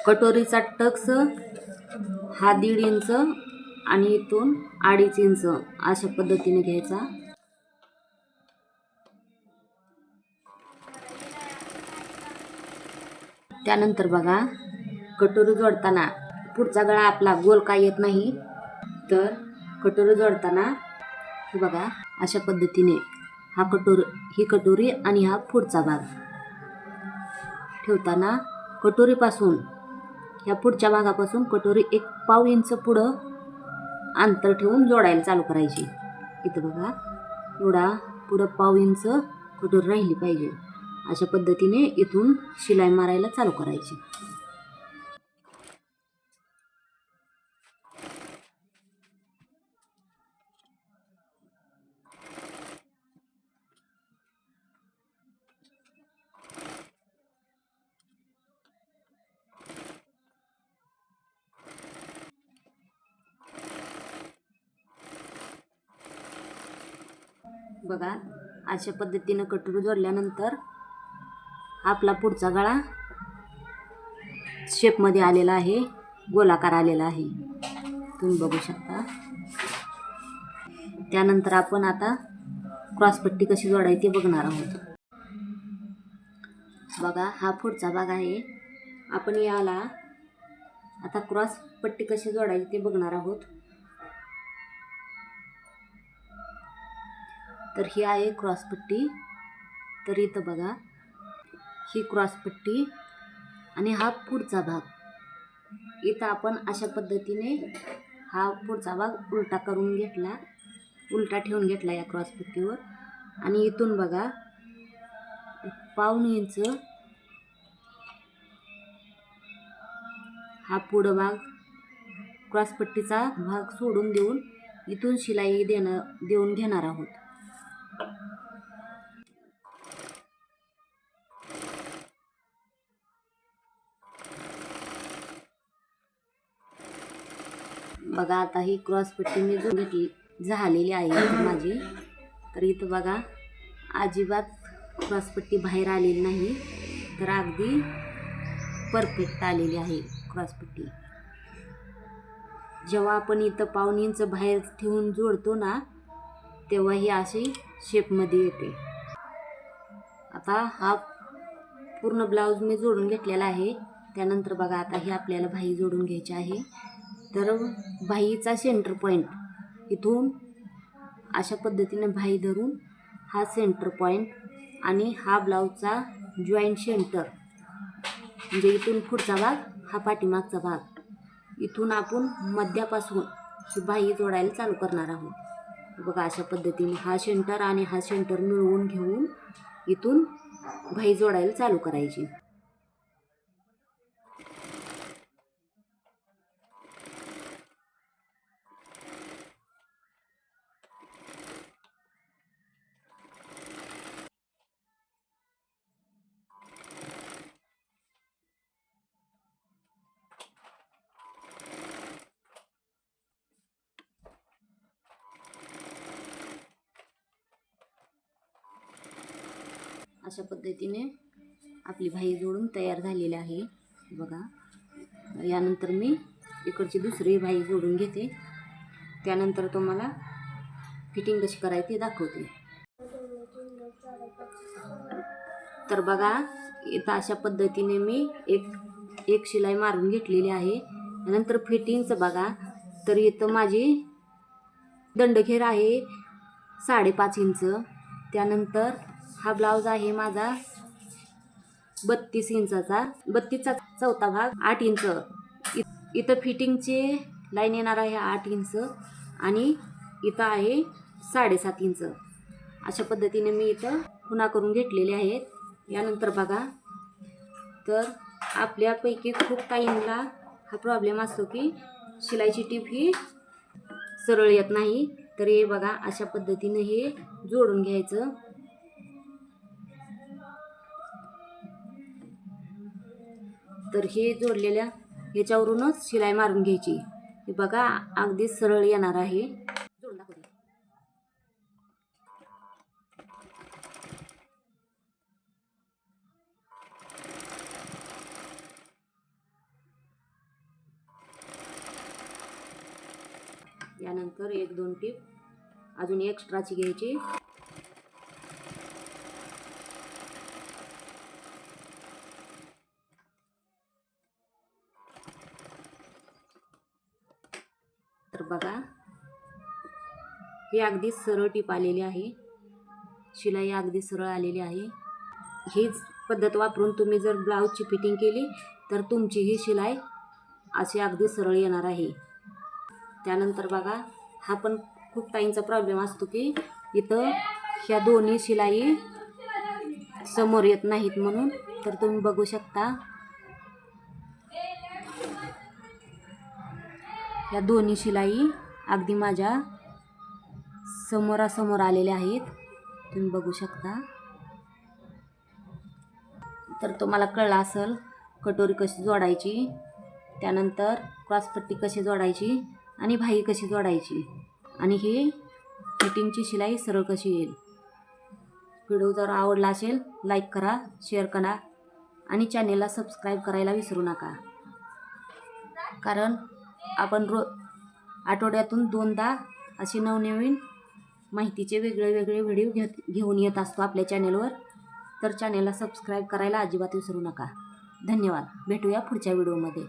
कटोरीचा Tux हा 1.5 inch आणि इथून 2.5 इंच अशा पद्धतीने घ्यायचा. त्यानंतर बघा कटोरी जोडताना पुढचा गळा आपला गोल काय येत नाही, तर कटोरी जोडताना हे बघा अशा पद्धतीने ही कटोरी आणि हा पुढचा भाग ठेवताना कटोरीपासून ह्या पुढच्या भागापासून कटोरी 1 इंच पुढं अंतर ठेवून जोडायला चालू करायची. इथं बघा एवढा पुढं 1 इंच कटोरी राहिली पाहिजे. अशा पद्धतीने इथून शिलाई मारायला चालू करायची. बघा अशा पद्धतीनं कटोरी जोडल्यानंतर आपला पुढचा गळा शेपमध्ये आलेला आहे, गोलाकार आलेला आहे, तुम्ही बघू शकता. त्यानंतर आपण आता क्रॉसपट्टी कशी जोडायची बघणार आहोत. बघा हा पुढचा भाग आहे. आपण याला आता क्रॉसपट्टी कशी जोडायची ते बघणार आहोत. तर ही आहे क्रॉसपट्टी. तर इथं बघा ही क्रॉसपट्टी आणि हा पुढचा भाग. इथं आपण अशा पद्धतीने हा पुढचा भाग उलटा ठेवून घेतला या क्रॉसपट्टीवर. आणि इथून बघा 1.5 इंच हा पुढं भाग क्रॉसपट्टीचा भाग सोडून देऊन इथून शिलाई देऊन घेणार आहोत. बघा आता ही क्रॉसपट्टी मी झालेली आहे माझी. तर इथं बघा अजिबात क्रॉसपट्टी बाहेर आलेली नाही, तर अगदी परफेक्ट आलेली आहे क्रॉसपट्टी. जेव्हा आपण इथं 1.5 इंच बाहेर ठेवून जोडतो ना, तेव्हा ही अशी शेपमध्ये येते. आता हा पूर्ण ब्लाऊज मी जोडून घेतलेला आहे. त्यानंतर बघा आता ही आपल्याला बाही जोडून घ्यायची आहे. तर बाहीचा सेंटर पॉईंट इथून अशा पद्धतीने बाही धरून हा सेंटर पॉईंट आणि हा ब्लाऊजचा जॉईंट सेंटर, म्हणजे इथून पुढचा भाग हा पाठीमागचा भाग, इथून आपण मध्यापासून ही बाही जोडायला चालू करणार आहोत. बघा अशा पद्धतीने हा सेंटर आणि हा सेंटर मिळवून घेऊन इथून बाही जोडायला चालू करायची. अशा पद्धतीने आपली बाही जोडून तयार झालेली आहे. बघा यानंतर मी इकडची दुसरी बाही जोडून घेते. त्यानंतर तुम्हाला फिटिंग कशी करायची दाखवते. तर बघा इथं अशा पद्धतीने मी एक शिलाई मारून घेतलेली आहे. नंतर फिटिंगचं बघा, तर इथं माझी दंडघेर आहे 5.5 इंच. त्यानंतर हा ब्लाऊज आहे माझा 32 इंचाचा, 32चा चौथा भाग 8 इंच. इथं फिटिंगची लाईन येणार आहे 8 इंच आणि इथं आहे 7.5 इंच. अशा पद्धतीने मी इथं खुणा करून घेतलेले आहेत. यानंतर बघा, तर आपल्यापैकी खूप टाईमला हा प्रॉब्लेम असतो की शिलाईची टीप ही सरळ येत नाही. तर हे बघा अशा पद्धतीने हे जोडून घ्यायचं. तर हे जोडलेल्या ह्याच्यावरूनच शिलाई मारून घ्यायची. हे बघा अगदी सरळ येणार आहे. जोडून दाखवते. त्यानंतर 1-2 टीप अजून एक्स्ट्राची घ्यायची. तर बघा ही अगदी सरळ टीप आलेली आहे, शिलाई अगदी सरळ आलेली आहे. हीच पद्धत वापरून तुम्ही जर ब्लाऊजची फिटिंग केली तर तुमची ही शिलाई अशी अगदी सरळ येणार आहे. त्यानंतर बघा हा पण खूप ताईंचा प्रॉब्लेम असतो की इथं ह्या दोन्ही शिलाई समोर येत नाहीत म्हणून. तर तुम्ही बघू शकता ह्या दोन्ही शिलाई अगदी माझ्या समोरासमोर आलेल्या आहेत, तुम्ही बघू शकता. तर तुम्हाला कळलं असेल कटोरी कशी जोडायची, त्यानंतर क्रॉसपट्टी कशी जोडायची आणि भाई कशी जोडायची आणि ही फिटिंगची शिलाई सरळ कशी येईल. व्हिडिओ जर आवडला असेल लाईक करा, शेअर करा आणि चॅनेलला सबस्क्राईब करायला विसरू नका. कारण आपण आठवड्यातून 2दा असे नवनवीन माहितीचे वेगळे व्हिडिओ घेऊन येत असतो आपल्या चॅनेलवर. तर चॅनेलला सबस्क्राईब करायला अजिबात विसरू नका. धन्यवाद. भेटूया पुढच्या व्हिडिओमध्ये.